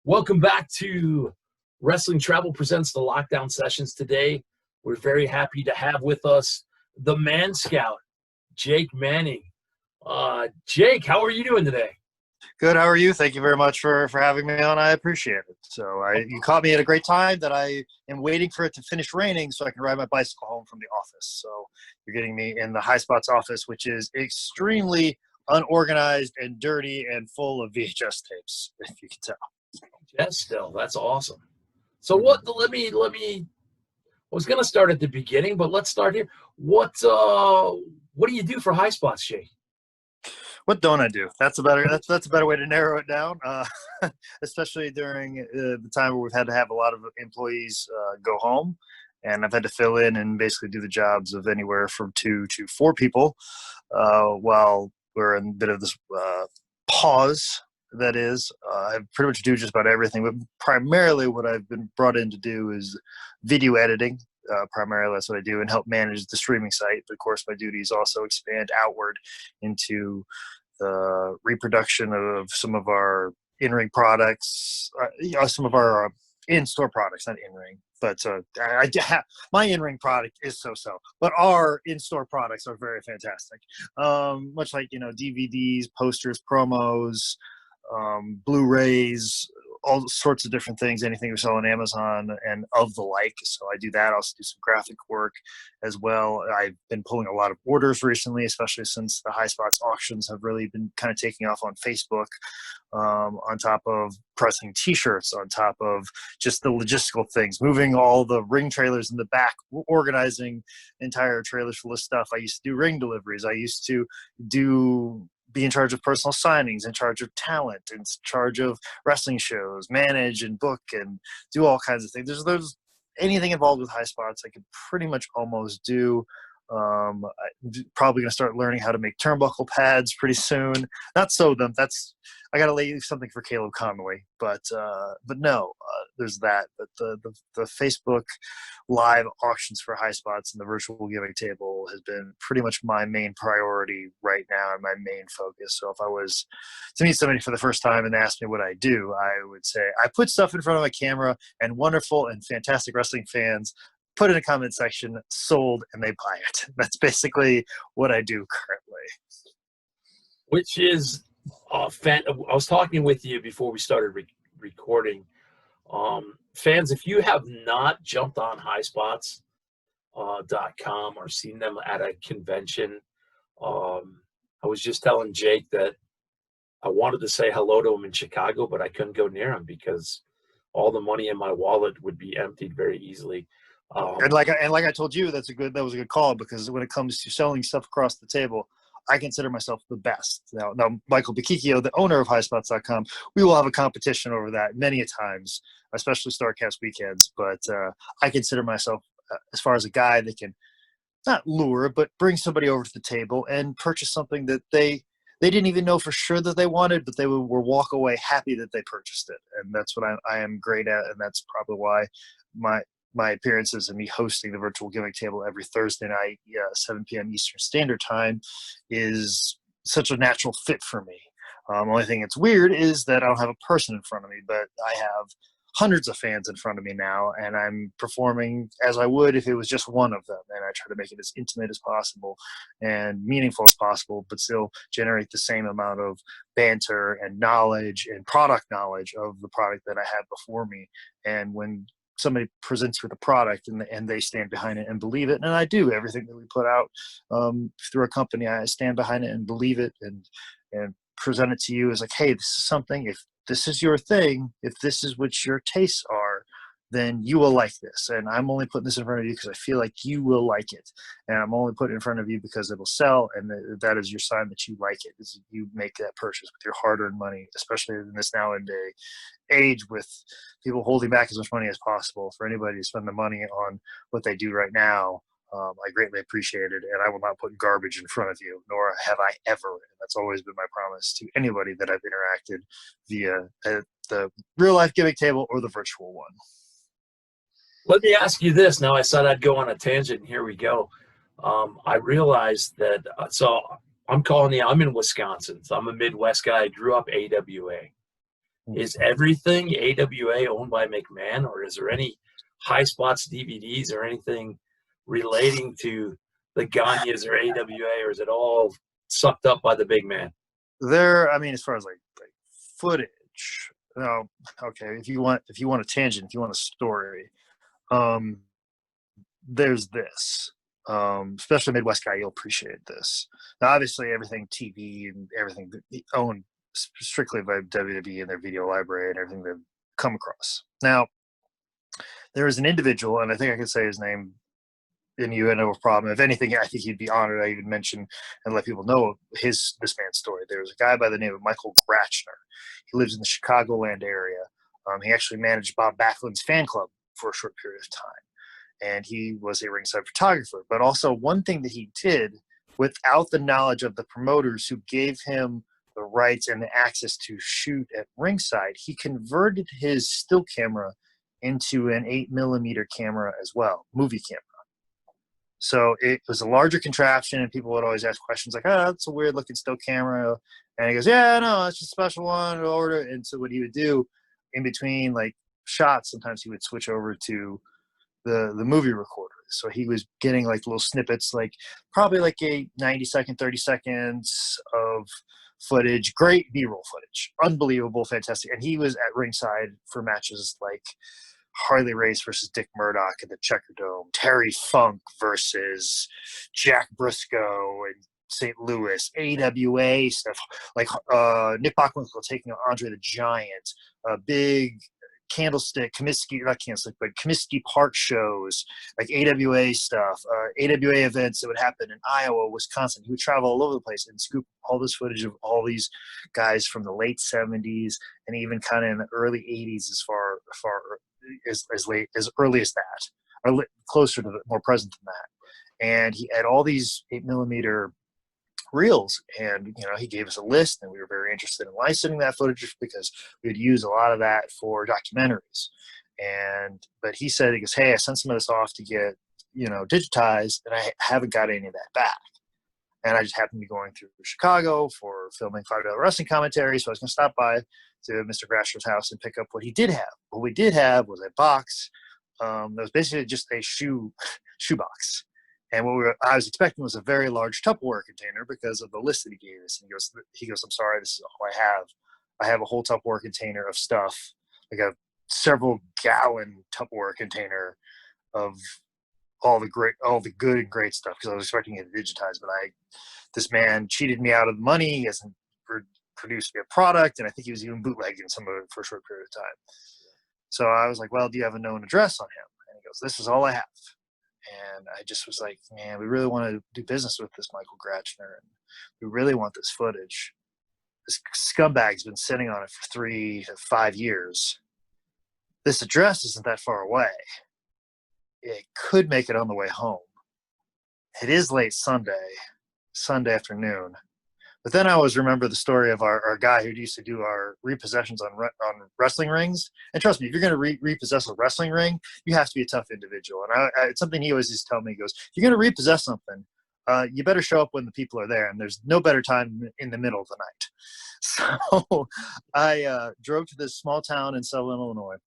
Welcome back to Wrestling Travel Presents the Lockdown Sessions today. We're very happy to have with us the Man Scout, Jake Manning. Jake, how are you doing today? Good. How are you? Thank you very much for having me on. I appreciate it. So you caught me at a great time that I am waiting for it to finish raining so I can ride my bicycle home from the office. So you're getting me in the Highspots office, which is extremely unorganized and dirty and full of VHS tapes, if you can tell. Yes, still, that's awesome. So let me I was gonna start at the beginning, but let's start here. What do you do for Highspots, Jake? What don't I do? That's a better way to narrow it down, especially during the time where we've had to have a lot of employees go home, and I've had to fill in and basically do the jobs of anywhere from 2 to 4 people while we're in a bit of this pause. That is, I pretty much do just about everything, but primarily what I've been brought in to do is video editing. Primarily that's what I do, and help manage the streaming site. But of course, my duties also expand outward into the reproduction of some of our in-ring products, some of our in-store products, not in-ring. But my in-ring product is so-so, but our in-store products are very fantastic. Much like DVDs, posters, promos, Blu-rays, all sorts of different things, anything we sell on Amazon and of the like. So I do that. I also do some graphic work as well. I've been pulling a lot of orders recently, especially since the Highspots auctions have really been kind of taking off on Facebook, on top of pressing t-shirts, on top of just the logistical things, moving all the ring trailers in the back, organizing entire trailers full of stuff. I used to do ring deliveries. I used to be in charge of personal signings, in charge of talent, in charge of wrestling shows, manage and book and do all kinds of things. There's anything involved with Highspots I could pretty much almost do. I'm probably going to start learning how to make turnbuckle pads pretty soon. Not sew them. I got to leave something for Caleb Conway. But no, there's that. But the Facebook live auctions for Highspots and the virtual giving table has been pretty much my main priority right now and my main focus. So if I was to meet somebody for the first time and ask me what I do, I would say I put stuff in front of my camera, and wonderful and fantastic wrestling fans put in a comment section, sold, and they buy it. That's basically what I do currently. Which is I was talking with you before we started recording. Fans, if you have not jumped on highspots.com or seen them at a convention, I was just telling Jake that I wanted to say hello to him in Chicago, but I couldn't go near him because all the money in my wallet would be emptied very easily. And like I told you, that was a good call, because when it comes to selling stuff across the table, I consider myself the best. Now Michael Bikikio, the owner of Highspots.com, we will have a competition over that many a times, especially StarCast weekends. But I consider myself, as far as a guy that can not lure, but bring somebody over to the table and purchase something that they didn't even know for sure that they wanted, but they would walk away happy that they purchased it. And that's what I am great at, and that's probably why my appearances and me hosting the virtual gimmick table every Thursday night, 7 p.m. Eastern Standard Time, is such a natural fit for me. Only thing that's weird is that I don't have a person in front of me, but I have hundreds of fans in front of me now, and I'm performing as I would if it was just one of them. And I try to make it as intimate as possible and meaningful as possible, but still generate the same amount of banter and knowledge and product knowledge of the product that I had before me. And when somebody presents with a product and they stand behind it and believe it, and I do everything that we put out through a company, I stand behind it and believe it and present it to you as like, hey, this is something. If this is your thing, if this is what your tastes are, then you will like this. And I'm only putting this in front of you because I feel like you will like it. And I'm only putting it in front of you because it'll sell, and that is your sign that you like it, is you make that purchase with your hard-earned money, especially in this nowadays age with people holding back as much money as possible. For anybody to spend the money on what they do right now, I greatly appreciate it, and I will not put garbage in front of you, nor have I ever. And that's always been my promise to anybody that I've interacted via the real-life gimmick table or the virtual one. Let me ask you this. Now, I said I'd go on a tangent, and here we go. I realized that, so I'm in Wisconsin. So I'm a Midwest guy. I grew up AWA. Is everything AWA owned by McMahon, or is there any Highspots DVDs or anything relating to the Gagnes or AWA, or is it all sucked up by the big man? There, I mean, as far as like footage, no, okay. If you want a tangent, if you want a story, um, there's this. Especially a Midwest guy, you'll appreciate this. Now, obviously, everything TV and everything owned strictly by WWE and their video library and everything they've come across. Now, there is an individual, and I think I can say his name, and you had no problem. If anything, I think he'd be honored I even mention and let people know this man's story. There was a guy by the name of Michael Gratchner. He lives in the Chicagoland area. He actually managed Bob Backlund's fan club for a short period of time, and he was a ringside photographer. But also one thing that he did without the knowledge of the promoters who gave him the rights and the access to shoot at ringside, he converted his still camera into an 8mm camera as well, movie camera. So it was a larger contraption, and people would always ask questions like, "Oh, that's a weird looking still camera." And he goes, "Yeah, no, it's just a special one. Order." And so what he would do in between like shots, sometimes he would switch over to the movie recorder. So he was getting like little snippets, like probably like a 90-second, 30 seconds of footage, great B-roll footage, unbelievable, fantastic. And he was at ringside for matches like Harley Race versus Dick Murdoch in the Checker Dome, Terry Funk versus Jack Briscoe in St. Louis, AWA stuff, like Nick Bockwinkel taking on Andre the Giant, big Candlestick, Comiskey, not Candlestick, but Comiskey Park shows, like AWA stuff, AWA events that would happen in Iowa, Wisconsin. He would travel all over the place and scoop all this footage of all these guys from the late 70s and even kind of in the early 80s as far as late as early as that, or closer to the more present than that. And he had all these 8mm reels, and he gave us a list, and we were very interested in licensing that footage because we'd use a lot of that for documentaries. But he said, he goes, "Hey, I sent some of this off to get digitized, and I haven't got any of that back." And I just happened to be going through Chicago for filming $5 wrestling commentary, so I was going to stop by to Mr. Grasher's house and pick up what he did have. What we did have was a box that was basically just a shoebox. And I was expecting was a very large Tupperware container because of the list that he gave us. And he goes, "I'm sorry, this is all I have. I have a whole Tupperware container of stuff, like a several gallon Tupperware container of all the good and great stuff," because I was expecting it digitized. But this man cheated me out of the money. He hasn't produced me a product, and I think he was even bootlegging some of it for a short period of time. So I was like, "Well, do you have a known address on him?" And he goes, "This is all I have." And I just was like, "Man, we really want to do business with this Michael Gratchner, and we really want this footage. This scumbag's been sitting on it for 3 to 5 years. This address isn't that far away. It could make it on the way home. It is late Sunday afternoon." But then I always remember the story of our guy who used to do our repossessions on wrestling rings. And trust me, if you're going to repossess a wrestling ring, you have to be a tough individual. And it's something he always used to tell me. He goes, "If you're going to repossess something, you better show up when the people are there. And there's no better time in the middle of the night." So I drove to this small town in Sutherland, Illinois,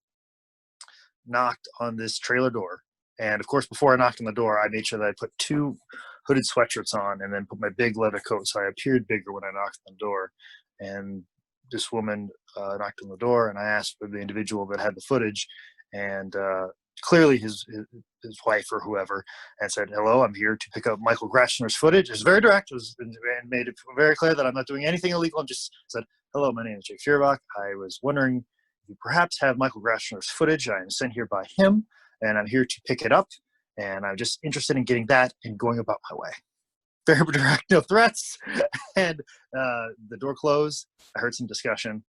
knocked on this trailer door. And, of course, before I knocked on the door, I made sure that I put 2 hooded sweatshirts on and then put my big leather coat so I appeared bigger when I knocked on the door. And this woman knocked on the door, and I asked for the individual that had the footage, and clearly his wife or whoever, and said, "Hello, I'm here to pick up Michael Gratchner's footage." It was very direct, and made it very clear that I'm not doing anything illegal. I just said, "Hello, my name is Jake Feuerbach. I was wondering if you perhaps have Michael Gratchner's footage. I am sent here by him, and I'm here to pick it up. And I'm just interested in getting that and going about my way." Very direct, no threats. And the door closed. I heard some discussion.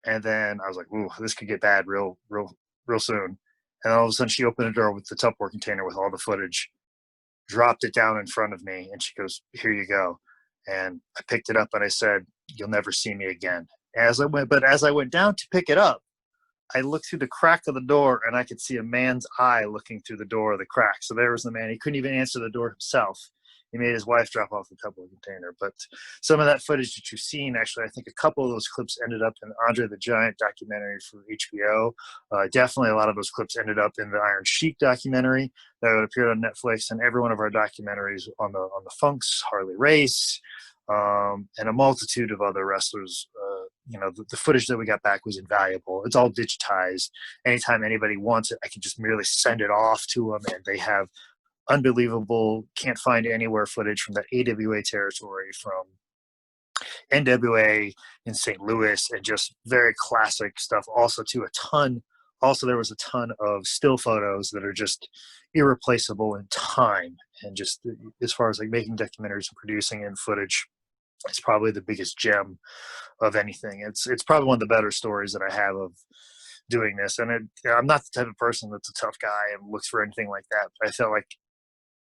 And then I was like, "Ooh, this could get bad real soon." And all of a sudden she opened the door with the Tupperware container with all the footage, dropped it down in front of me, and she goes, "Here you go." And I picked it up and I said, "You'll never see me again." As I went down to pick it up, I looked through the crack of the door, and I could see a man's eye looking through the door of the crack. So there was the man. He couldn't even answer the door himself. he made his wife drop off the Tupperware container. But some of that footage that you've seen, actually, I think a couple of those clips ended up in Andre the Giant documentary for HBO. Definitely a lot of those clips ended up in the Iron Sheik documentary that appeared on Netflix, and every one of our documentaries on the Funks, Harley Race, and a multitude of other wrestlers. The footage that we got back was invaluable. It's all digitized. Anytime anybody wants it, I can just merely send it off to them, and they have unbelievable, can't find anywhere footage from the AWA territory, from NWA in St. Louis, and just very classic stuff. Also, there was a ton of still photos that are just irreplaceable in time. And just as far as like making documentaries and producing in footage, it's probably the biggest gem of anything. It's probably one of the better stories that I have of doing this. And I'm not the type of person that's a tough guy and looks for anything like that. But I felt like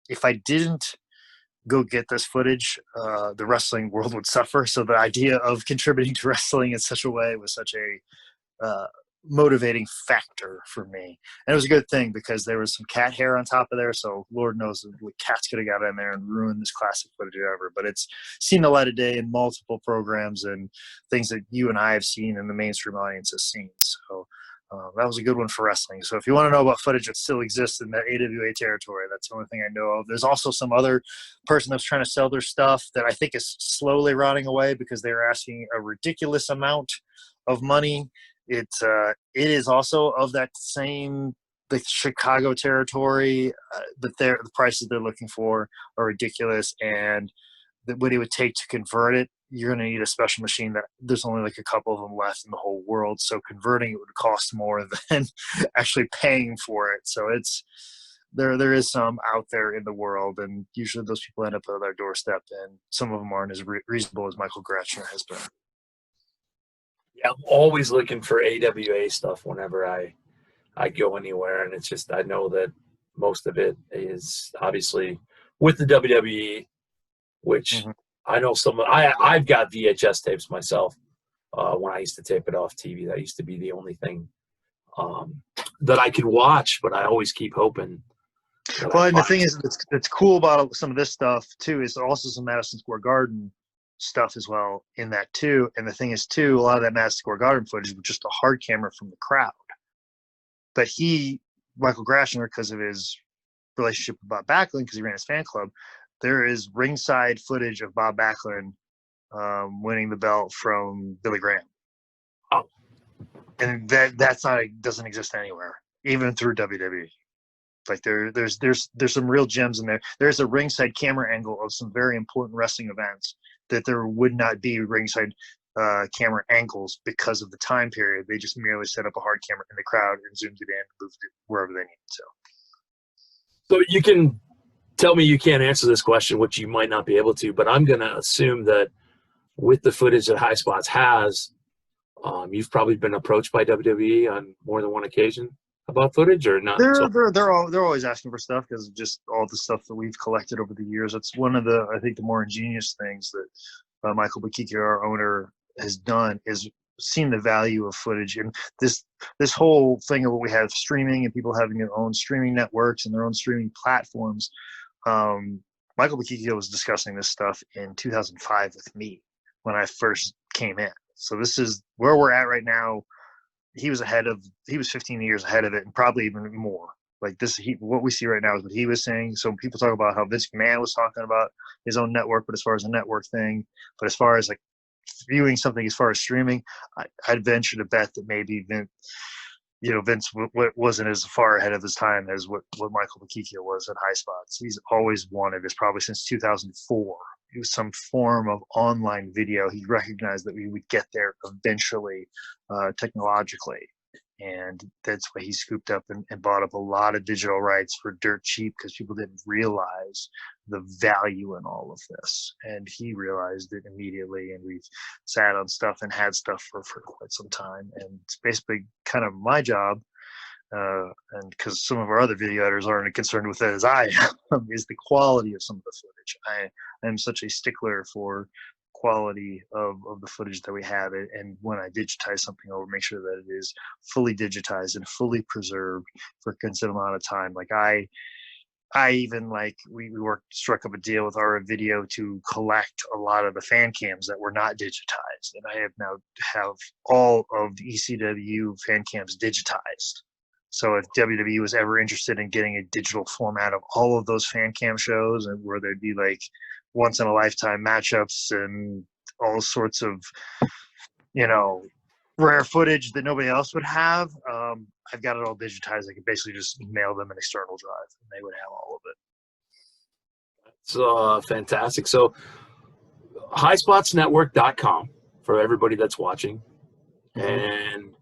if I didn't go get this footage, the wrestling world would suffer. So the idea of contributing to wrestling in such a way was such a motivating factor for me. And it was a good thing because there was some cat hair on top of there. So Lord knows what cats could have got in there and ruined this classic footage ever. But it's seen the light of day in multiple programs and things that you and I have seen and the mainstream audience has seen. So that was a good one for wrestling. So if you want to know about footage that still exists in that AWA territory, that's the only thing I know of. There's also some other person that's trying to sell their stuff that I think is slowly rotting away because they're asking a ridiculous amount of money. It is also of that same the Chicago territory, but the prices they're looking for are ridiculous, and what it would take to convert it, you're going to need a special machine that there's only like a couple of them left in the whole world. So converting it would cost more than actually paying for it. So there is some out there in the world, and usually those people end up at our doorstep, and some of them aren't as reasonable as Michael Gratchner has been. Yeah, I'm always looking for AWA stuff whenever I go anywhere, and it's just I know that most of it is obviously with the WWE, which I know I've got VHS tapes myself. When I used to tape it off TV, that used to be the only thing that I could watch, but I always keep hoping. Well, and the thing is, that's cool about some of this stuff too is also some Madison Square Garden stuff as well in that too. And the thing is too, a lot of that Madison Square Garden footage was just a hard camera from the crowd. But Michael Grashner, because of his relationship with Bob Backlund, because he ran his fan club, there is ringside footage of Bob Backlund winning the belt from Billy Graham. Oh. And doesn't exist anywhere, even through WWE. Like there's some real gems in there. There's a ringside camera angle of some very important wrestling events that there would not be ringside camera angles because of the time period. They just merely set up a hard camera in the crowd and zoomed it in and moved it wherever they needed to. So you can tell me you can't answer this question, which you might not be able to, but I'm going to assume that with the footage that Highspots has, you've probably been approached by WWE on more than one occasion about footage, or not? They're always asking for stuff because of just all the stuff that we've collected over the years. That's one of the, I think, the more ingenious things that Michael Bakiki, our owner, has done is seen the value of footage. And this whole thing of what we have streaming and people having their own streaming networks and their own streaming platforms. Michael Bakiki was discussing this stuff in 2005 with me when I first came in. So this is where we're at right now. He was 15 years ahead of it, and probably even more. Like what we see right now is what he was saying. So people talk about how Vince McMahon was talking about his own network, but as far as a network thing, but as far as like viewing something as far as streaming, I'd venture to bet that maybe Vince wasn't as far ahead of his time as what Michael Bakiki was at Highspots. He's always wanted this, probably since 2004. It was some form of online video. He recognized that we would get there eventually technologically. And that's why he scooped up and bought up a lot of digital rights for dirt cheap because people didn't realize the value in all of this. And he realized it immediately. And we've sat on stuff and had stuff for quite some time. And it's basically kind of my job. And because some of our other video editors aren't as concerned with that as I am, is the quality of some of the footage. I am such a stickler for quality of the footage that we have, and when I digitize something over, make sure that it is fully digitized and fully preserved for a considerable amount of time. Like I even like we struck up a deal with our video to collect a lot of the fan cams that were not digitized, and I have now have all of the ECW fan cams digitized. So if WWE was ever interested in getting a digital format of all of those fan cam shows, and where there'd be like once in a lifetime matchups and all sorts of, you know, rare footage that nobody else would have, I've got it all digitized. I could basically just email them an external drive, and they would have all of it. It's fantastic. So highspotsnetwork.com for everybody that's watching. And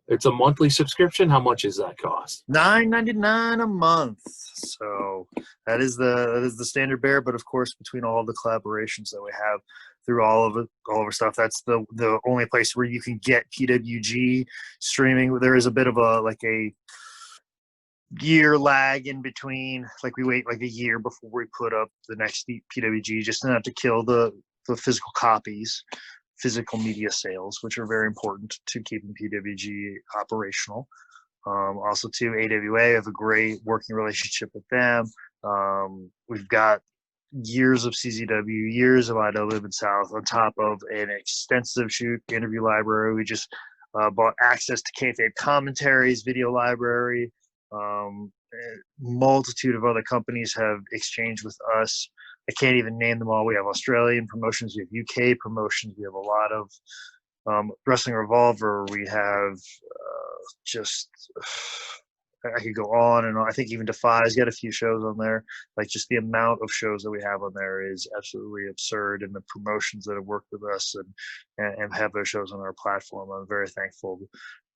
it's a monthly subscription. How much does that cost? $9.99 a month. So that is the standard bearer. But of course, between all of the collaborations that we have through all of our stuff, that's the only place where you can get PWG streaming. There is a bit of a year lag in between. Like we wait like a year before we put up the next PWG, just not to kill the physical copies, physical media sales, which are very important to keeping PWG operational. Also, too, AWA, have a great working relationship with them. We've got years of CZW, years of I Know Live in South, on top of an extensive shoot interview library. We just bought access to kayfabe commentaries, video library. A multitude of other companies have exchanged with us. I can't even name them all. We have Australian promotions, we have UK promotions, we have a lot of Wrestling Revolver. We have just I could go on and on. I think even Defy's got a few shows on there. Like, just the amount of shows that we have on there is absolutely absurd, and the promotions that have worked with us and have their shows on our platform, I'm very thankful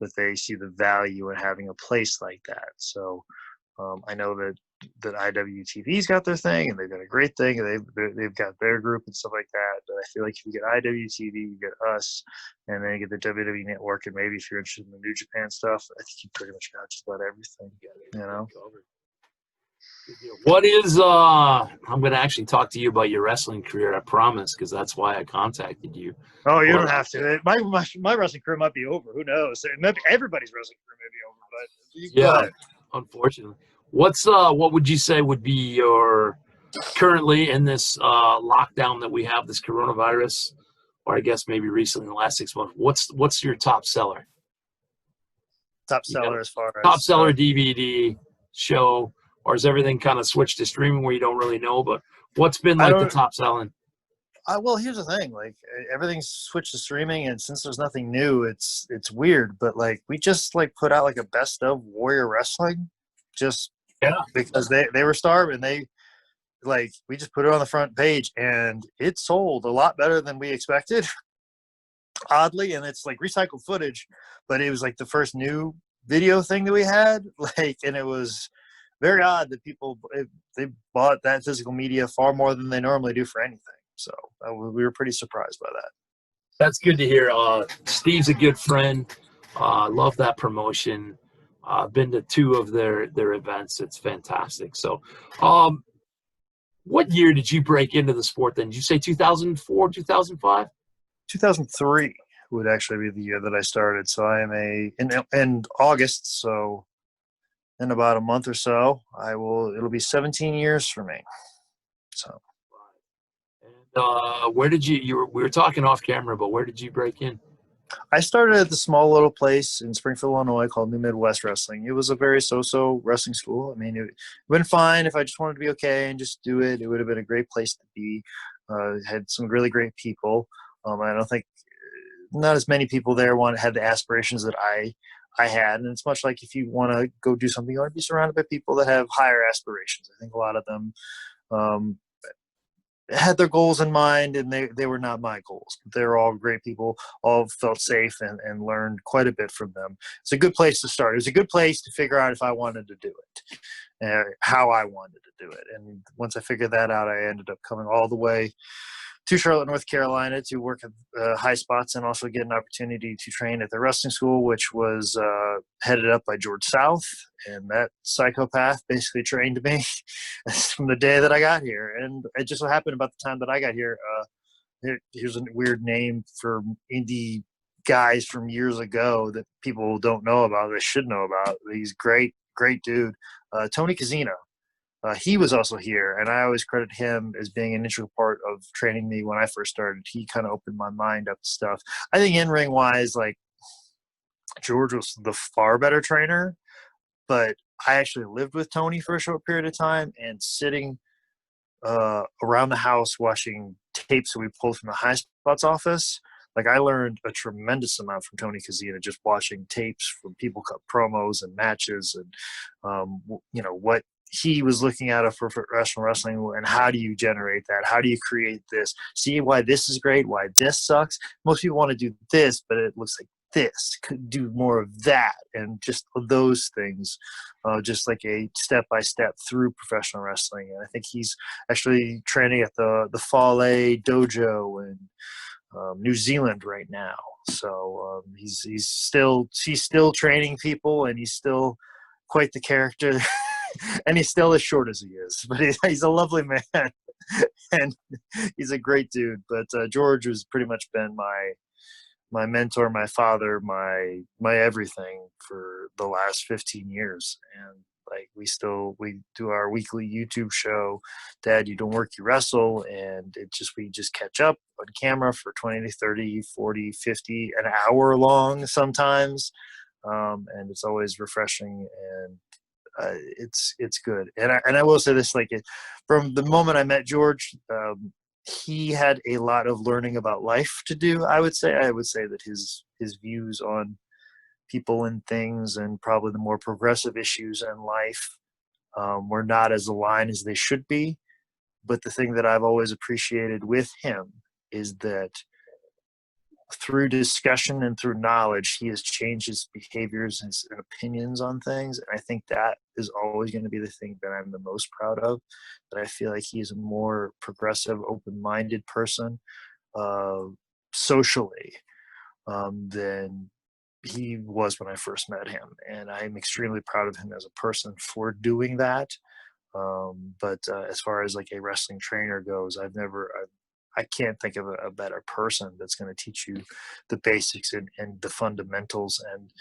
that they see the value in having a place like that. So I know that IWTV's got their thing, and they've got a great thing, and they've got their group and stuff like that. But I feel like if you get IWTV, you get us, and then you get the WWE Network, and maybe if you're interested in the New Japan stuff, I think you pretty much got just about everything. You know. What is I'm going to actually talk to you about your wrestling career, I promise, because that's why I contacted you. Oh, you don't have to. My wrestling career might be over. Who knows? Maybe everybody's wrestling career may be over, but you go ahead. Unfortunately. What would you say would be your currently in this lockdown that we have, this coronavirus, or I guess maybe recently in the last 6 months? What's your top seller? Top seller as far as top seller DVD show, or is everything kind of switched to streaming where you don't really know? But what's been like the top selling? Well, here's the thing: like, everything's switched to streaming, and since there's nothing new, it's weird. But like, we just like put out like a best of Warrior Wrestling, just because they were starving. We just put it on the front page, and it sold a lot better than we expected, oddly. And it's like recycled footage, but it was like the first new video thing that we had. And it was very odd that they bought that physical media far more than they normally do for anything. So we were pretty surprised by that. That's good to hear. Steve's a good friend. Love that promotion. Been to 2 of their events. It's fantastic. So, what year did you break into the sport then? Did you say 2004, 2005? 2003 would actually be the year that I started. So I am in August. So in about a month or so, it'll be 17 years for me. So. And where did we were talking off camera, but where did you break in? I started at the small little place in Springfield, Illinois called New Midwest Wrestling. It was a very so-so wrestling school. I mean, it would have been fine if I just wanted to be okay and just do it. It would have been a great place to be. Had some really great people. I don't think not as many people there had the aspirations that I had. And it's much like if you want to go do something, you want to be surrounded by people that have higher aspirations. I think a lot of them had their goals in mind, and they were not my goals. They're all great people, all felt safe and learned quite a bit from them. It's a good place to start. It was a good place to figure out if I wanted to do it, how I wanted to do it. And once I figured that out, I ended up coming all the way to Charlotte, North Carolina to work at Highspots and also get an opportunity to train at the wrestling school, which was headed up by George South. And that psychopath basically trained me from the day that I got here. And it just so happened about the time that I got here, here's a weird name for indie guys from years ago that people don't know about, they should know about. He's great dude. Tony Casino he was also here, and I always credit him as being an integral part of training me when I first started. He kind of opened my mind up to stuff. I think in ring wise, like George was the far better trainer, but I actually lived with Tony for a short period of time, and sitting around the house watching tapes that we pulled from the Highspots office. Like I learned a tremendous amount from Tony Casino just watching tapes from people cut promos and matches, and what he was looking at for professional wrestling, and how do you generate that? How do you create this? See why this is great, why this sucks. Most people want to do this, but it looks like this. Could do more of that, and just those things, just like a step-by-step through professional wrestling. And I think he's actually training at the Fale Dojo in New Zealand right now. So he's still training people, and he's still quite the character. And he's still as short as he is, but he's a lovely man, and he's a great dude. But George has pretty much been my mentor, my father, my everything for the last 15 years. And like we do our weekly YouTube show, Dad, You Don't Work, You Wrestle, and we just catch up on camera for 20 to 30, 40, 50, an hour long sometimes. And it's always refreshing, and it's good. And I will say this, like from the moment I met George, he had a lot of learning about life to do. I would say that his views on people and things, and probably the more progressive issues in life, were not as aligned as they should be. But the thing that I've always appreciated with him is that through discussion and through knowledge, he has changed his behaviors and opinions on things. And I think that is always going to be the thing that I'm the most proud of, that I feel like he's a more progressive, open-minded person, socially, than he was when I first met him. And I'm extremely proud of him as a person for doing that. But as far as like a wrestling trainer goes, I can't think of a better person that's going to teach you the basics and the fundamentals, and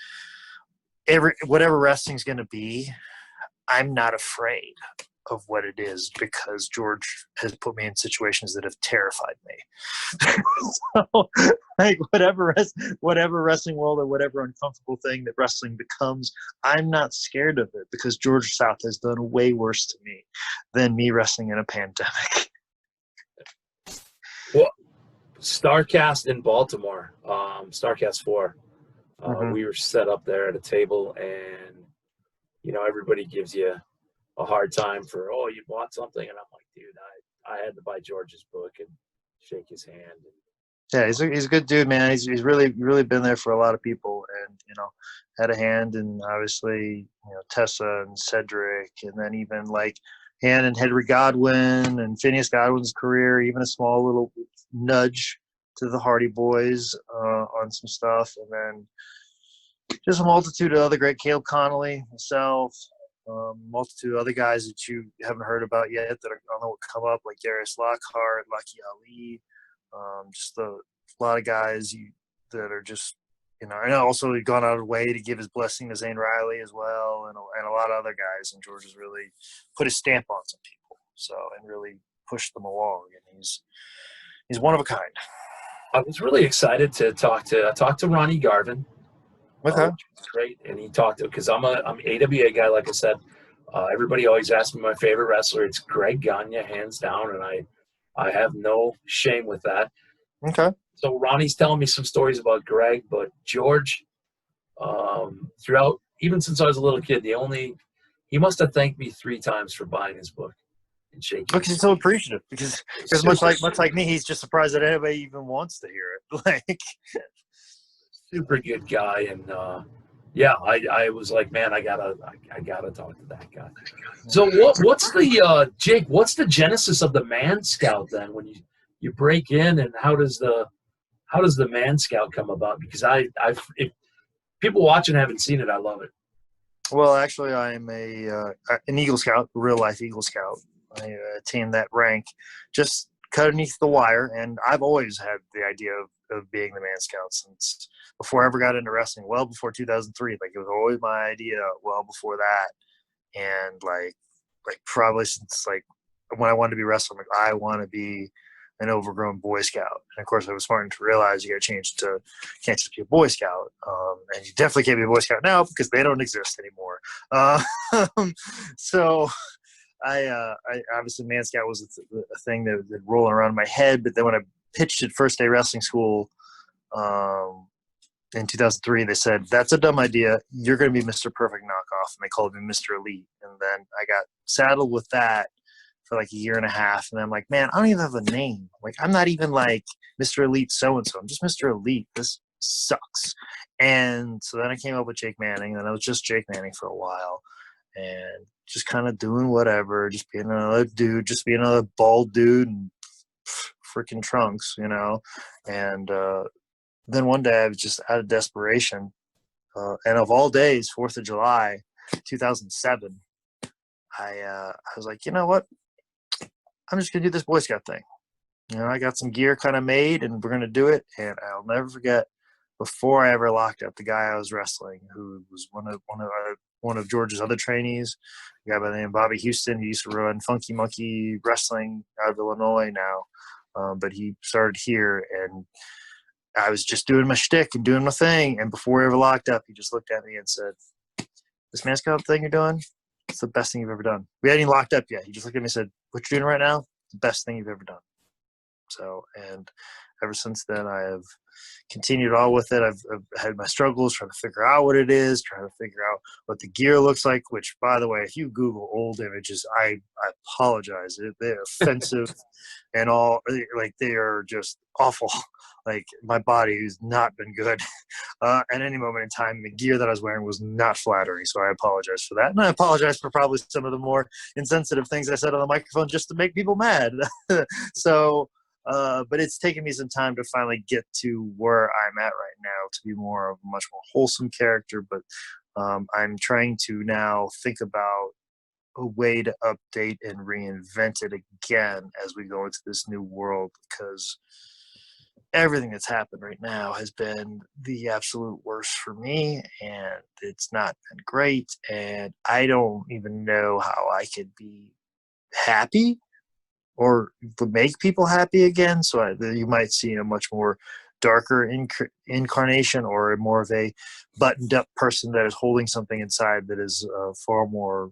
whatever wrestling's going to be. I'm not afraid of what it is, because George has put me in situations that have terrified me. So, like whatever wrestling world or whatever uncomfortable thing that wrestling becomes, I'm not scared of it, because George South has done way worse to me than me wrestling in a pandemic. Well, Starcast in Baltimore, Starcast 4. Mm-hmm. We were set up there at a table, and everybody gives you a hard time for, oh, you bought something, and I'm like, dude, I had to buy George's book and shake his hand. Yeah, he's a good dude, man. He's really been there for a lot of people, and had a hand in, obviously, Tessa and Cedric, and then even like hand in Henry Godwin and Phineas Godwin's career, even a small little nudge to the Hardy Boys on some stuff, and then just a multitude of other great, Caleb Connolly, myself, multitude of other guys that you haven't heard about yet that are on the come up, like Darius Lockhart, Lucky Ali, just a lot of guys that are just, and also he's gone out of the way to give his blessing to Zane Riley as well, and a lot of other guys. And George has really put his stamp on some people, and really pushed them along. And he's one of a kind. I was really excited to talk to Ronnie Garvin. Okay. Which was great, and he talked to, because I'm an AWA guy, like I said. Everybody always asks me my favorite wrestler. It's Greg Gagne, hands down, and I have no shame with that. Okay. So Ronnie's telling me some stories about Greg, but George, throughout, even since I was a little kid, he must have thanked me 3 times for buying his book and shaking. Because he's so appreciative. Because much like me, he's just surprised that anybody even wants to hear it. Like, super good guy, and yeah, I was like, man, I gotta talk to that guy. So what's the Jake? What's the genesis of the Man Scout then? When you break in, and how does the Man Scout come about? Because if people watching haven't seen it, I love it. Well, actually, I'm an Eagle Scout, real life Eagle Scout. I attained that rank just cut underneath the wire, and I've always had the idea of being the Man Scout since before I ever got into wrestling. Well, before 2003, like it was always my idea. Well, before that, and like like probably since like when I wanted to be wrestling, like I want to be an overgrown Boy Scout. And of course, I was smart enough to realize you got to change to can't just be a Boy Scout, and you definitely can't be a Boy Scout now because they don't exist anymore. So I obviously Man Scout was a thing that was rolling around in my head. But then when I pitched at First Day Wrestling School in 2003, they said, that's a dumb idea. You're going to be Mr. Perfect Knockoff. And they called me Mr. Elite. And then I got saddled with that for like a year and a half. And I'm like, man, I don't even have a name. Like, I'm not even like Mr. Elite so-and-so. I'm just Mr. Elite. This sucks. And so then I came up with Jake Manning. And I was just Jake Manning for a while. And just kind of doing whatever, just being another dude, just being another bald dude and freaking trunks, you know. And then one day I was just out of desperation. And of all days, 4th of July, 2007, I was like, you know what? I'm just going to do this Boy Scout thing. You know, I got some gear kind of made, and we're going to do it. And I'll never forget, before I ever locked up, the guy I was wrestling, who was one of George's other trainees, a guy by the name of Bobby Houston. He used to run Funky Monkey Wrestling out of Illinois now, but he started here, and I was just doing my shtick and doing my thing. And before we ever locked up, he just looked at me and said, this Man Scout thing you're doing, it's the best thing you've ever done. We hadn't even locked up yet. He just looked at me and said, what you're doing right now, the best thing you've ever done. So, and ever since then, I have continued on with it. I've had my struggles trying to figure out what it is, trying to figure out what the gear looks like, which, by the way, if you Google old images, I apologize. They're offensive and all. Like, they are just awful. Like, my body has not been good at any moment in time. The gear that I was wearing was not flattering, so I apologize for that. And I apologize for probably some of the more insensitive things I said on the microphone just to make people mad. So, but it's taken me some time to finally get to where I'm at right now to be more of a much more wholesome character. But I'm trying to now think about a way to update and reinvent it again as we go into this new world, because everything that's happened right now has been the absolute worst for me, and it's not been great. And I don't even know how I could be happy or to make people happy again. So you might see a much more darker incarnation, or more of a buttoned up person that is holding something inside that is far more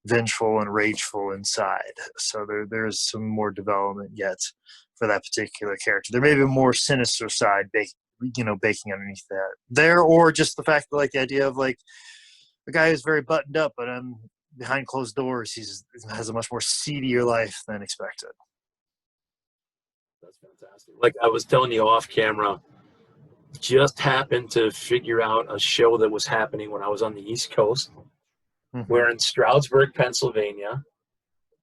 vengeful and rageful inside. So there's some more development yet for that particular character. There may be a more sinister side baking underneath that there, or just the fact that, like, the idea of like the guy who's very buttoned up, but behind closed doors, he has a much more seedier life than expected. That's fantastic. Like I was telling you off camera, just happened to figure out a show that was happening when I was on the East Coast. Mm-hmm. We're in Stroudsburg, Pennsylvania.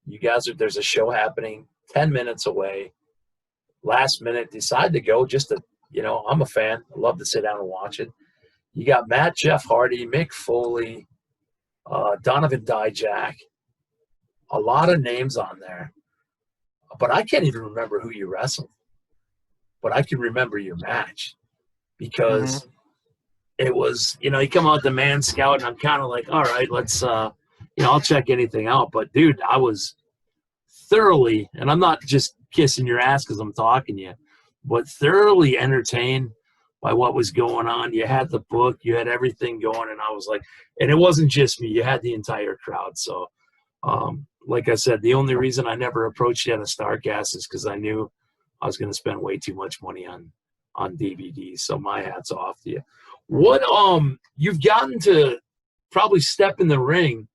There's a show happening 10 minutes away. Last minute, decide to go just to, I'm a fan. I love to sit down and watch it. You got Matt, Jeff Hardy, Mick Foley, Donovan Dijak, a lot of names on there. But I can't even remember who you wrestled. But I can remember your match because it was, you come out the Man Scout, and I'm kind of like, all right, let's, I'll check anything out. But, dude, I was thoroughly, and I'm not just kissing your ass because I'm talking to you, but thoroughly entertained by what was going on. You had the book, you had everything going, and I was like, and it wasn't just me, you had the entire crowd. So, like I said, the only reason I never approached you at a StarCast is because I knew I was going to spend way too much money on DVDs. So my hat's off to you. What you've gotten to probably step in the ring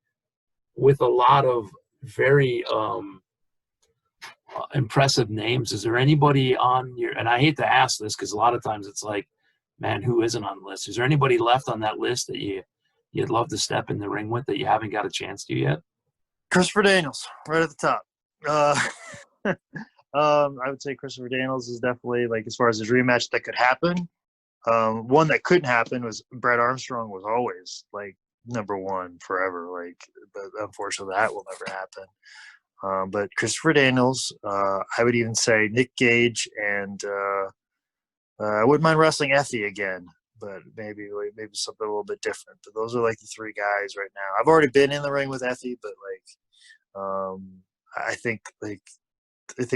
with a lot of very impressive names. Is there anybody on your, and I hate to ask this because a lot of times it's like, man, who isn't on the list? Is there anybody left on that list that you'd love to step in the ring with that you haven't got a chance to yet? Christopher Daniels, right at the top. I would say Christopher Daniels is definitely, like, as far as a dream match that could happen. One that couldn't happen was Brett Armstrong was always like number one forever. Like, but unfortunately, that will never happen. But Christopher Daniels, I would even say Nick Gage, and I wouldn't mind wrestling Effie again, but maybe something a little bit different. But those are like the three guys right now. I've already been in the ring with Effie, but like I think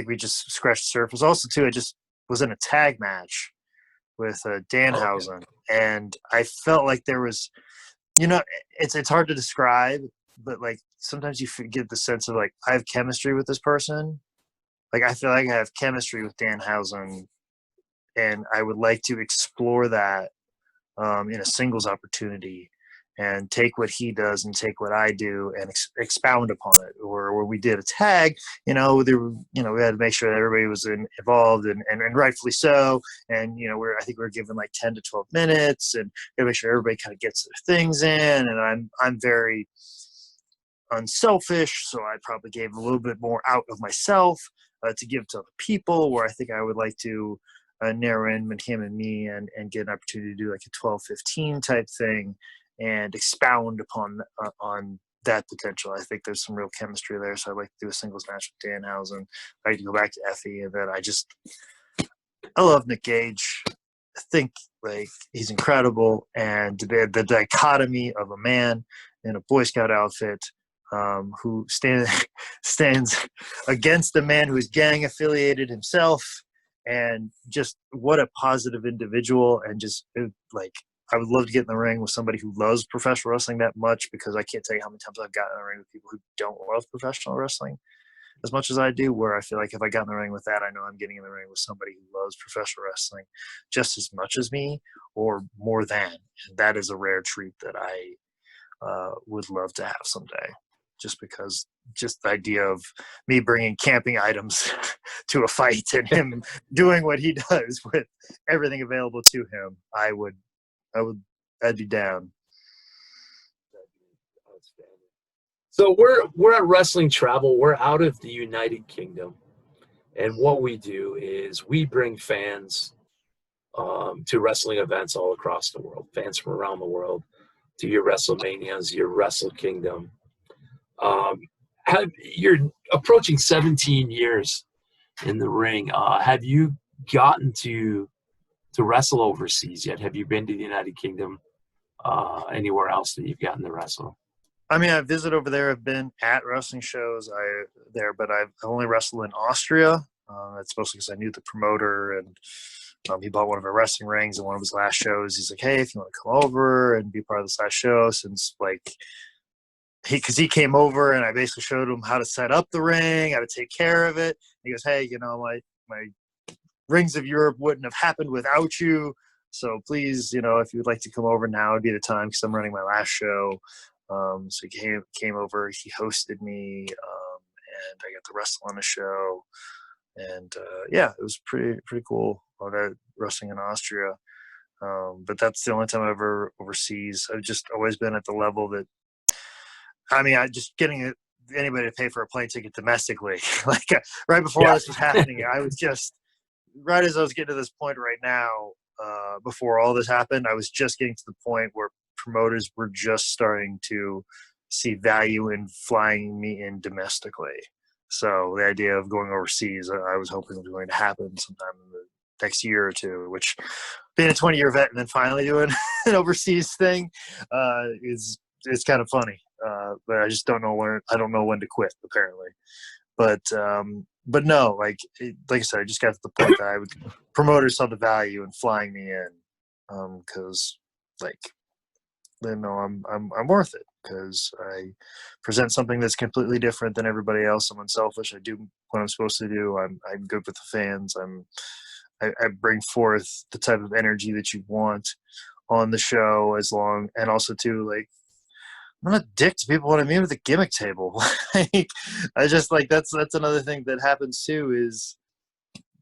we just scratched the surface. Also, too, I just was in a tag match with Okay. Danhausen, and I felt like there was, it's hard to describe, but like sometimes you get the sense of like I have chemistry with this person. Like I feel like I have chemistry with Danhausen, and I would like to explore that in a singles opportunity and take what he does and take what I do and expound upon it. Or where we did a tag, we had to make sure that everybody was involved and rightfully so. And I think we're given like 10 to 12 minutes, and we make sure everybody kind of gets their things in. And I'm very unselfish, so I probably gave a little bit more out of myself to give to other people. Where I think I would like to narrow in him and me and get an opportunity to do like a 12-15 type thing and expound upon on that potential. I think there's some real chemistry there, so I'd like to do a singles match with Danhausen. I'd like to go back to Effie, and then I love Nick Gage. I think like he's incredible, and the dichotomy of a man in a Boy Scout outfit who stands against a man who is gang affiliated himself, and just what a positive individual. And like I would love to get in the ring with somebody who loves professional wrestling that much, because I can't tell you how many times I've gotten in the ring with people who don't love professional wrestling as much as I do, where I feel like if I got in the ring with that, I know I'm getting in the ring with somebody who loves professional wrestling just as much as me or more than. And that is a rare treat that I would love to have someday. Just because, just the idea of me bringing camping items to a fight and him doing what he does with everything available to him, I'd be down. Outstanding. So we're at Wrestling Travel. We're out of the United Kingdom, and what we do is we bring fans to wrestling events all across the world. Fans from around the world to your WrestleManias, your Wrestle Kingdom. Um, you're approaching 17 years in the ring. Have you gotten to wrestle overseas yet? Have you been to the United Kingdom? Anywhere else that you've gotten to wrestle? I mean, I visit over there. I've been at wrestling shows but I've only wrestled in Austria. That's mostly because I knew the promoter, and he bought one of our wrestling rings in one of his last shows. He's like, "Hey, if you want to come over and be part of this last show," since like because he came over and I basically showed him how to set up the ring, how to take care of it. He goes, "Hey, my rings of Europe wouldn't have happened without you. So please, if you'd like to come over, now would be the time, because I'm running my last show." So he came over, he hosted me, and I got to wrestle on the show. And yeah, it was pretty cool. I got wrestling in Austria. But that's the only time I've ever overseas. I've just always been at the level that, I mean, I just getting anybody to pay for a plane ticket domestically. Like right before Yeah. this was happening, I was just, right as I was getting to this point right now, before all this happened, I was just getting to the point where promoters were just starting to see value in flying me in domestically. So the idea of going overseas, I was hoping was going to happen sometime in the next year or two, which, being a 20-year vet and then finally doing an overseas thing, is kind of funny. But I just don't know when to quit, apparently. But no, like I said, I just got to the point that promoters saw the value in flying me in, because like they know I'm worth it, because I present something that's completely different than everybody else. I'm unselfish. I do what I'm supposed to do. I'm good with the fans. I bring forth the type of energy that you want on the show, and also too, like, I'm not a dick to people when I'm in at the gimmick table. Like, I just like that's another thing that happens too, is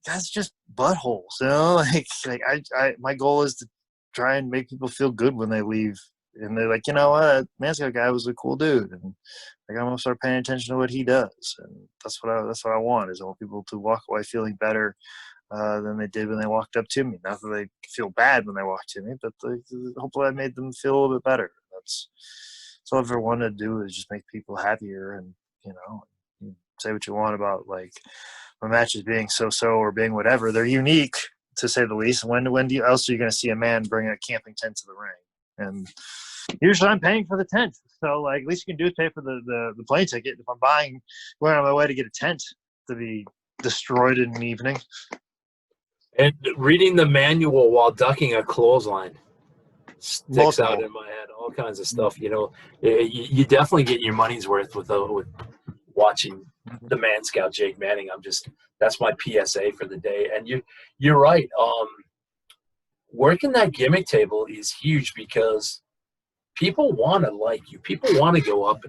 guys just buttholes, Like I my goal is to try and make people feel good when they leave, and they're like, what, Manscaped guy was a cool dude, and like I'm gonna start paying attention to what he does, and that's what I want, is I want people to walk away feeling better than they did when they walked up to me. Not that they feel bad when they walk to me, but hopefully I made them feel a little bit better. That's all I've ever wanted to do, is just make people happier. And you say what you want about like my matches being so or being whatever, they're unique to say the least. When else are you going to see a man bring a camping tent to the ring? And Here's what I'm paying for the tent. So like, at least you can do is pay for the plane ticket. If I'm going on my way to get a tent to be destroyed in an evening. And reading the manual while ducking a clothesline sticks out Multiple. in my head. All kinds of stuff. You know, you definitely get your money's worth with watching the Man Scout Jake Manning. That's my PSA for the day. And you're right. Working that gimmick table is huge because people want to like you. People want to go up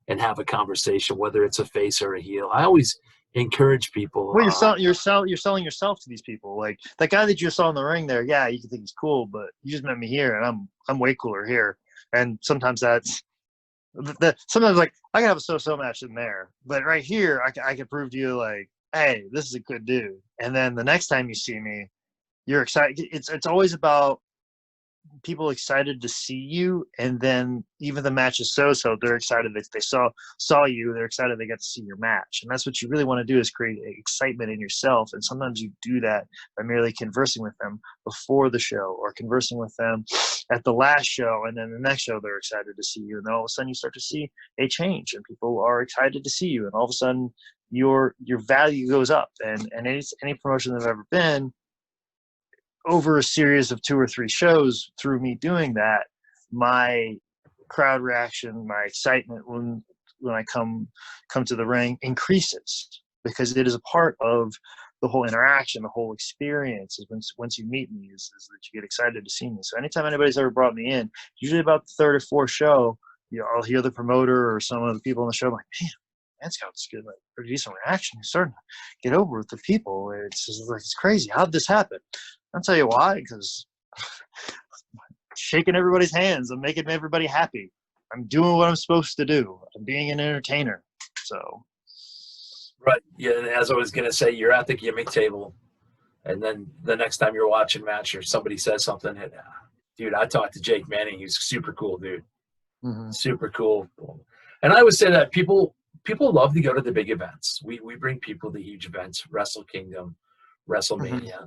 and have a conversation, whether it's a face or a heel. I always encourage people. Well, you're selling yourself to these people. Like that guy that you saw in the ring there. Yeah, you can think he's cool, but you just met me here, and I'm way cooler here. And sometimes that's sometimes like I can have a so-so match in there, but right here I can prove to you like, hey, this is a good dude. And then the next time you see me, you're excited. It's always about people excited to see you, and then even the match is so they're excited that they saw you, they're excited they got to see your match. And that's what you really want to do, is create excitement in yourself. And sometimes you do that by merely conversing with them before the show, or conversing with them at the last show, and then the next show they're excited to see you, and then all of a sudden you start to see a change, and people are excited to see you, and all of a sudden your value goes up. And any promotion that I've ever been, over a series of 2 or 3 shows, through me doing that, my crowd reaction, my excitement when I come to the ring increases, because it is a part of the whole interaction, the whole experience. Is once you meet me, is that you get excited to see me. So anytime anybody's ever brought me in, usually about the 3rd or 4th show, I'll hear the promoter or some of the people on the show, I'm like, man, Man Scout's getting like pretty decent reaction. He's starting to get over with the people. It's just like, it's crazy. How'd this happen? I'll tell you why, because shaking everybody's hands, I'm making everybody happy. I'm doing what I'm supposed to do. I'm being an entertainer. So, Right. Yeah. And as I was going to say, you're at the gimmick table, and then the next time you're watching match or somebody says something, and, dude, I talked to Jake Manning. He's super cool, dude. Super cool. And I would say that people love to go to the big events. We bring people to huge events, Wrestle Kingdom, WrestleMania.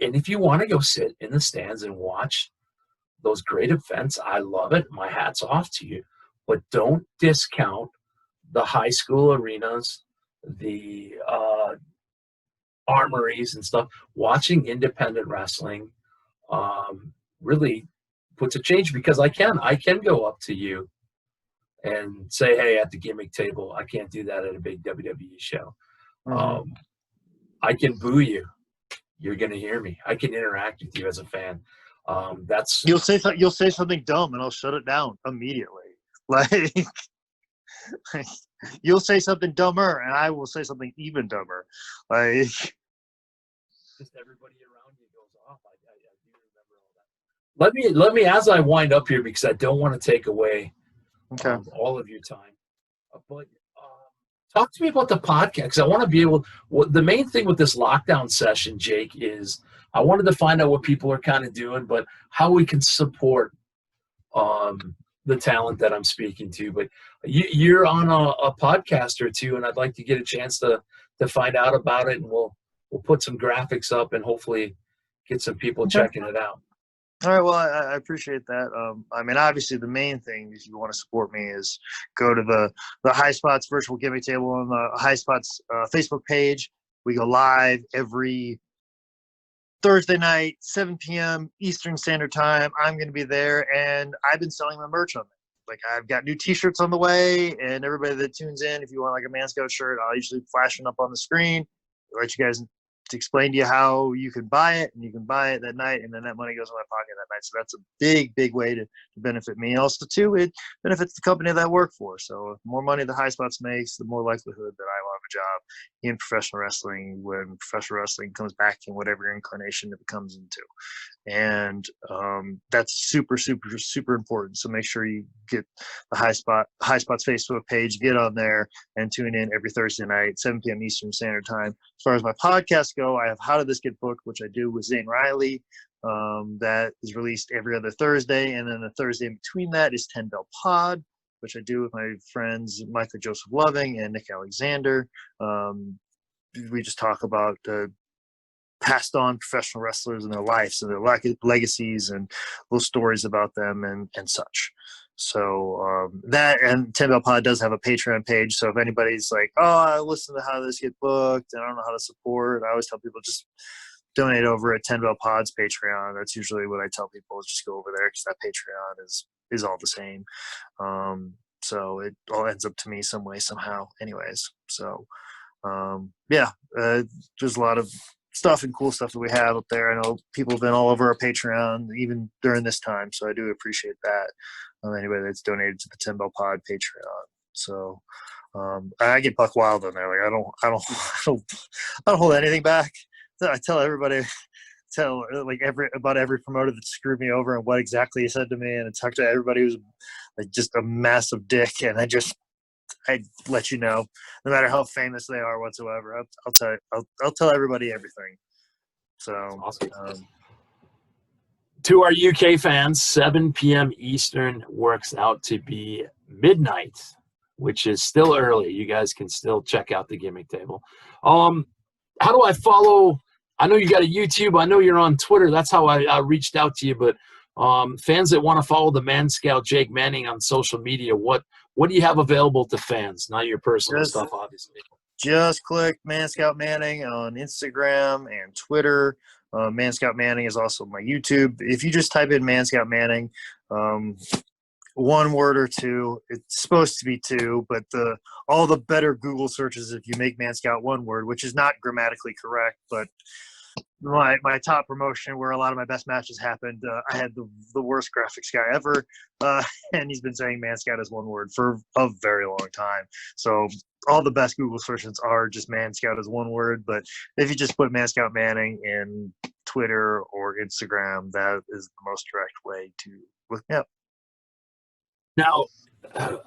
And if you want to go sit in the stands and watch those great events, I love it. My hat's off to you. But don't discount the high school arenas, the armories and stuff. Watching independent wrestling really puts a change, because I can go up to you and say, hey, at the gimmick table. I can't do that at a big WWE show. I can boo you. You're going to hear me. I can interact with you as a fan. That's you'll say something dumb, and I'll shut it down immediately. Like, you'll say something dumber, and I will say something even dumber. Like, just everybody around you goes off. I do remember all that. Let me as I wind up here, because I don't want to take away all of your time. But talk to me about the podcast, because I want to be able. The main thing with this lockdown session, Jake, is I wanted to find out what people are kind of doing, but how we can support the talent that I'm speaking to. But you're on a podcast or two, and I'd like to get a chance to find out about it, and we'll put some graphics up and hopefully get some people checking it out. All right. Well, I appreciate that. I mean, obviously, the main thing, if you want to support me, is go to the Highspots virtual gimmick table on the Highspots Facebook page. We go live every Thursday night, 7 p.m. Eastern Standard Time. I'm going to be there, and I've been selling my merch on there. Like, I've got new T-shirts on the way, and everybody that tunes in, if you want like a Man Scout shirt, I'll usually flash it up on the screen, let you guys to explain to you how you can buy it, and you can buy it that night, and then that money goes in my pocket that night. So that's a big way to benefit me. Also, too, it benefits the company that I work for. So the more money the Highspots makes, the more likelihood that I will have a job in professional wrestling when professional wrestling comes back in whatever incarnation it comes into. And that's super important. So make sure you get the Highspots Facebook page, get on there, and tune in every Thursday night, 7 p.m. Eastern Standard Time. As far as my podcasts go, I have How Did This Get Booked, which I do with Zane Riley. That is released every other Thursday, and then the Thursday in between that is 10 Bell Pod, which I do with my friends Michael Joseph Loving and Nick Alexander. We just talk about passed on professional wrestlers in their lives and their legacies and little stories about them and such. So that, and 10 Bell Pod does have a Patreon page. So if anybody's like, oh, I listen to how this get booked and I don't know how to support, I always tell people just donate over at 10 Bell Pod's Patreon. That's usually what I tell people, is just go over there, because that Patreon is all the same. So it all ends up to me some way, somehow anyways. So there's a lot of stuff and cool stuff that we have up there. I know people have been all over our Patreon even during this time, so I do appreciate that. Anybody that's donated to the 10 Bell Pod Patreon. So I get buck wild on there. Like I don't hold anything back. I tell everybody, about every promoter that screwed me over and what exactly he said to me, and I talk to everybody who's like just a massive dick, and I let you know, no matter how famous they are whatsoever. I'll tell everybody everything. So awesome. To our UK fans, 7 p.m. Eastern works out to be midnight, which is still early. You guys can still check out the gimmick table. How do I follow? I know you got a YouTube. I know you're on Twitter. That's how I reached out to you. But fans that want to follow the Man Scout Jake Manning on social media, what do you have available to fans? Not your personal stuff, obviously. Just click Man Scout Manning on Instagram and Twitter. Man Scout Manning is also my YouTube. If you just type in Man Scout Manning, one word or two, it's supposed to be two, but all the better Google searches, if you make Man Scout one word, which is not grammatically correct, but my top promotion where a lot of my best matches happened, I had the worst graphics guy ever, and he's been saying Man Scout as one word for a very long time. So all the best Google searches are just Man Scout as one word, but if you just put Man Scout Manning in Twitter or Instagram, that is the most direct way to look me up. Now,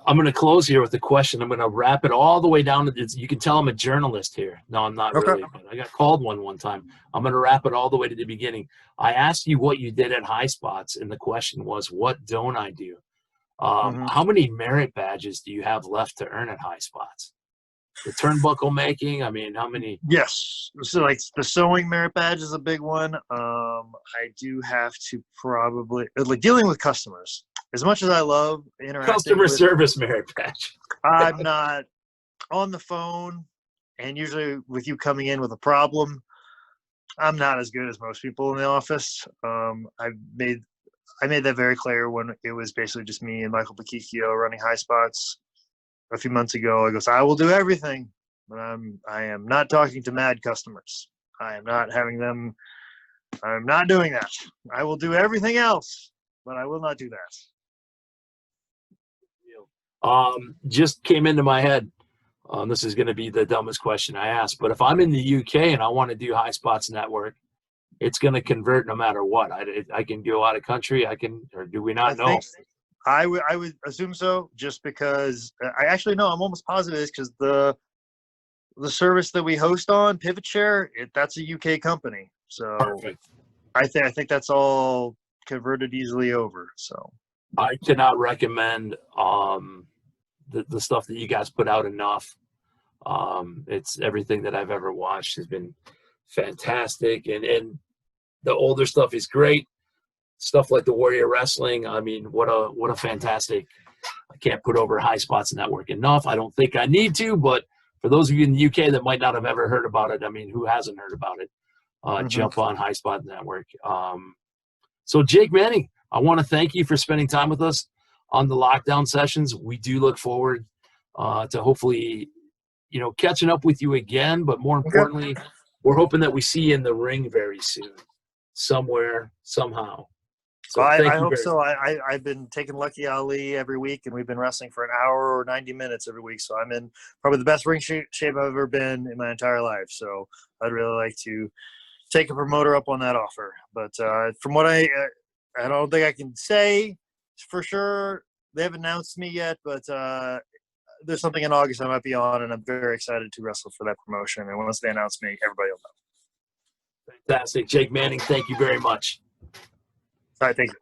I'm going to close here with a question. I'm going to wrap it all the way down to this. You can tell I'm a journalist here. No, I'm not really. But I got called one time. I'm going to wrap it all the way to the beginning. I asked you what you did at Highspots, and the question was, what don't I do? How many merit badges do you have left to earn at Highspots? The turnbuckle making, I mean, how many? Yes. So, like, the sewing merit badge is a big one. I do have to probably, like, dealing with customers. As much as I love interacting customer service merit badge. I'm not on the phone, and usually with you coming in with a problem, I'm not as good as most people in the office. I made that very clear when it was basically just me and Michael Bakikio running Highspots a few months ago. I goes, I will do everything, but I am not talking to mad customers. I am not having them. I'm not doing that. I will do everything else, but I will not do that. Just came into my head. This is going to be the dumbest question I asked, but if I'm in the UK and I want to do Highspots Network, it's going to convert no matter what. I can go out of country. Or do we not know? I would assume so, just because I actually know. I'm almost positive it's because the service that we host on, Pivot Share, that's a UK company. So perfect. I think that's all converted easily over. So I cannot recommend the stuff that you guys put out enough. It's everything that I've ever watched has been fantastic, and the older stuff is great. Stuff like the Warrior Wrestling, I mean, what a fantastic. I can't put over Highspots Network enough. I don't think I need to, but for those of you in the UK that might not have ever heard about it, I mean, who hasn't heard about it? Jump on Highspots Network. So Jake Manning, I want to thank you for spending time with us on the lockdown sessions. We do look forward to hopefully, catching up with you again. But more importantly, we're hoping that we see you in the ring very soon, somewhere, somehow. So I hope so. I've been taking Lucky Ali every week, and we've been wrestling for an hour or 90 minutes every week. So I'm in probably the best ring shape I've ever been in my entire life. So I'd really like to take a promoter up on that offer. But from what I don't think I can say for sure. They haven't announced me yet, but there's something in August I might be on, and I'm very excited to wrestle for that promotion. And once they announce me, everybody will know. Fantastic. Jake Manning, thank you very much. All right, thank you.